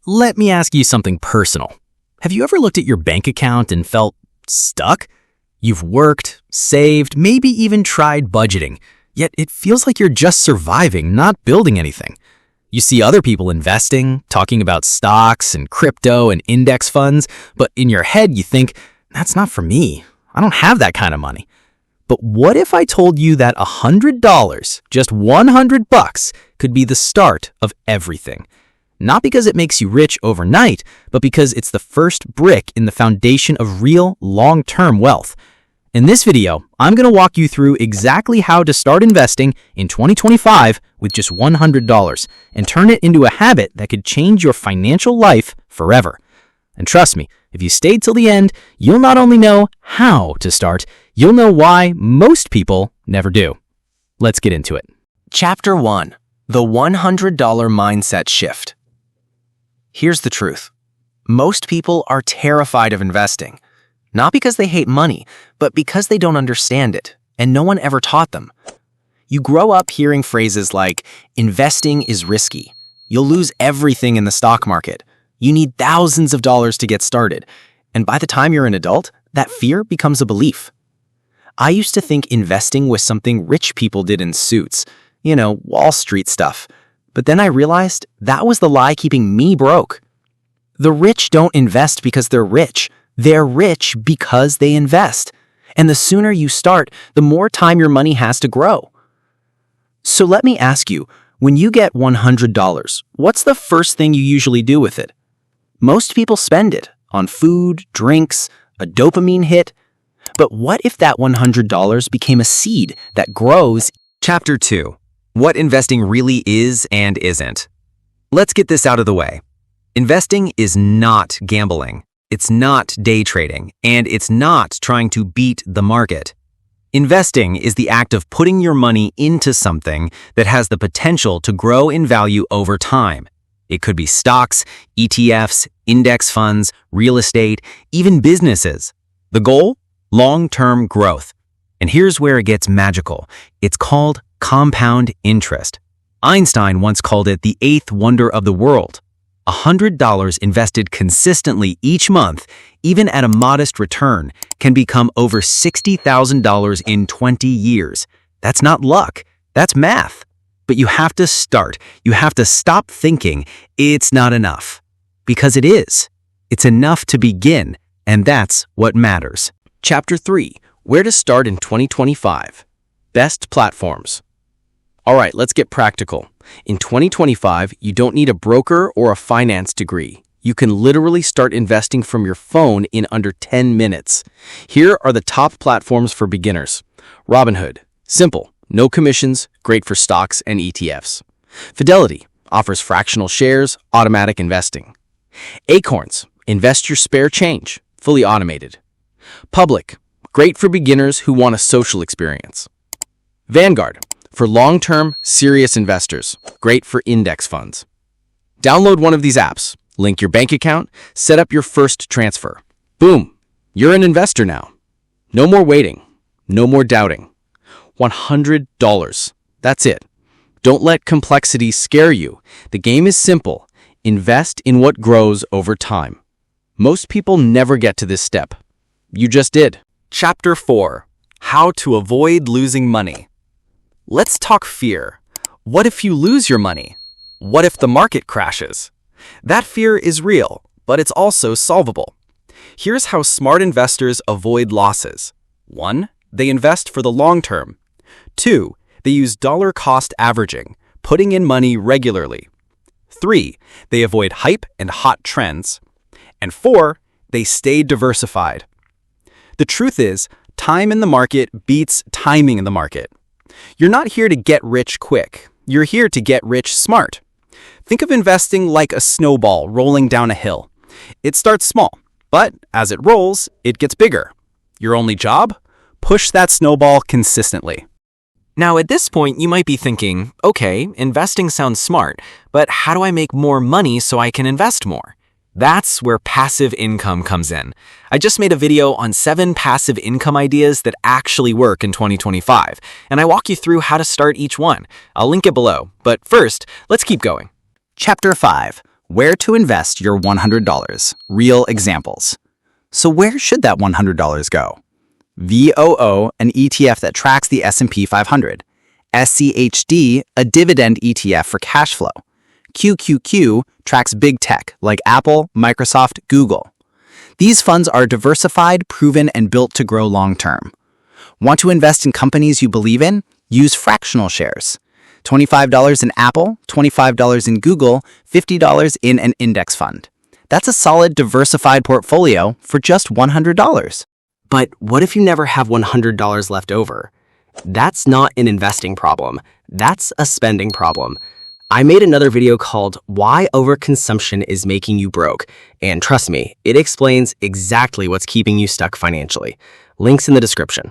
let me ask you something personal. Have you ever looked at your bank account and felt stuck? You've worked, saved, maybe even tried budgeting, yet it feels like you're just surviving, not building anything. You see other people investing, talking about stocks and crypto and index funds, but in your head you think, that's not for me. I don't have that kind of money. But what if I told you that $100, just $100, could be the start of everything? Not because it makes you rich overnight, but because it's the first brick in the foundation of real long-term wealth. In this video, I'm going to walk you through exactly how to start investing in 2025 with just $100 and turn it into a habit that could change your financial life forever. And trust me, if you stayed till the end, you'll not only know how to start, you'll know why most people never do. Let's get into it. Chapter 1. The $100 Mindset Shift. Here's the truth. Most people are terrified of investing, not because they hate money, but because they don't understand it, and no one ever taught them. You grow up hearing phrases like, investing is risky. You'll lose everything in the stock market. You need thousands of dollars to get started. And by the time you're an adult, that fear becomes a belief. I used to think investing was something rich people did in suits, Wall Street stuff. But then I realized that was the lie keeping me broke. The rich don't invest because they're rich. They're rich because they invest. And the sooner you start, the more time your money has to grow. So let me ask you, when you get $100, what's the first thing you usually do with it? Most people spend it on food, drinks, a dopamine hit. But what if that $100 became a seed that grows? Chapter 2. What investing really is and isn't. Let's get this out of the way. Investing is not gambling. It's not day trading, and it's not trying to beat the market. Investing is the act of putting your money into something that has the potential to grow in value over time. It could be stocks, ETFs, index funds, real estate, even businesses. The goal? Long-term growth. And here's where it gets magical. It's called compound interest. Einstein once called it the eighth wonder of the world. $100 invested consistently each month, even at a modest return, can become over $60,000 in 20 years. That's not luck. That's math. But you have to start. You have to stop thinking it's not enough. Because it is. It's enough to begin, and that's what matters. Chapter 3. Where to start in 2025. Best platforms. All right, let's get practical. In 2025, you don't need a broker or a finance degree. You can literally start investing from your phone in under 10 minutes. Here are the top platforms for beginners. Robinhood. Simple. No commissions. Great for stocks and ETFs. Fidelity. Offers fractional shares, automatic investing. Acorns. Invest your spare change. Fully automated. Public. Great for beginners who want a social experience. Vanguard. For long-term, serious investors. Great for index funds. Download one of these apps, link your bank account, set up your first transfer. Boom! You're an investor now. No more waiting. No more doubting. $100. That's it. Don't let complexity scare you. The game is simple. Invest in what grows over time. Most people never get to this step. You just did. Chapter 4. How to avoid losing money. Let's talk fear. What if you lose your money? What if the market crashes? That fear is real, but it's also solvable. Here's how smart investors avoid losses. 1. They invest for the long term. 2. They use dollar cost averaging, putting in money regularly. 3. They avoid hype and hot trends. And 4. They stay diversified. The truth is, time in the market beats timing in the market. You're not here to get rich quick. You're here to get rich smart. Think of investing like a snowball rolling down a hill. It starts small, but as it rolls, it gets bigger. Your only job? Push that snowball consistently. Now, at this point, you might be thinking, okay, investing sounds smart, but how do I make more money so I can invest more? That's where passive income comes in. I just made a video on 7 passive income ideas that actually work in 2025, and I walk you through how to start each one. I'll link it below, but first, let's keep going. Chapter 5. Where to invest your $100. Real examples. So where should that $100 go? VOO, an ETF that tracks the S&P 500. SCHD, a dividend ETF for cash flow. QQQ tracks big tech like Apple, Microsoft, Google. These funds are diversified, proven, and built to grow long-term. Want to invest in companies you believe in? Use fractional shares. $25 in Apple, $25 in Google, $50 in an index fund. That's a solid diversified portfolio for just $100. But what if you never have $100 left over? That's not an investing problem. That's a spending problem. I made another video called Why Overconsumption is Making You Broke, and trust me, it explains exactly what's keeping you stuck financially. Links in the description.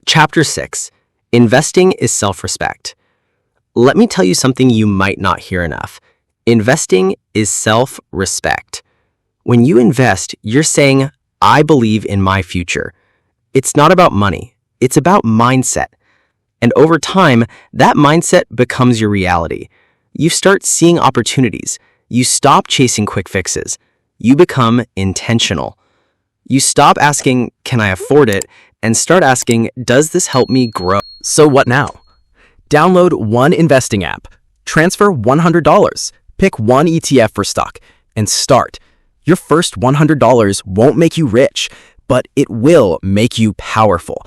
Chapter 6. Investing is self-respect. Let me tell you something you might not hear enough. Investing is self-respect. When you invest, you're saying, I believe in my future. It's not about money. It's about mindset. And over time, that mindset becomes your reality. You start seeing opportunities. You stop chasing quick fixes. You become intentional. You stop asking, can I afford it? And start asking, does this help me grow? So what now? Download one investing app, transfer $100, pick one ETF for stock, and start. Your first $100 won't make you rich, but it will make you powerful.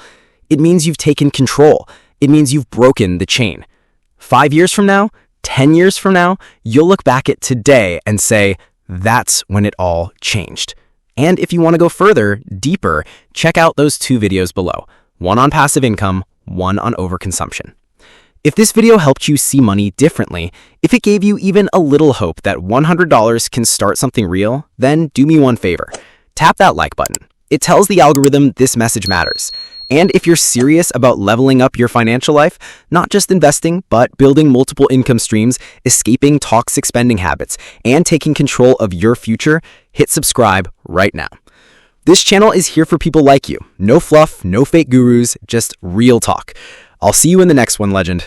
It means you've taken control. It means you've broken the chain. 5 years from now, 10 years from now, you'll look back at today and say, that's when it all changed. And if you want to go further, deeper, check out those 2 videos below. One on passive income, one on overconsumption. If this video helped you see money differently, if it gave you even a little hope that $100 can start something real, then do me one favor. Tap that like button. It tells the algorithm this message matters. And if you're serious about leveling up your financial life, not just investing, but building multiple income streams, escaping toxic spending habits, and taking control of your future, hit subscribe right now. This channel is here for people like you. No fluff, no fake gurus, just real talk. I'll see you in the next one, legend.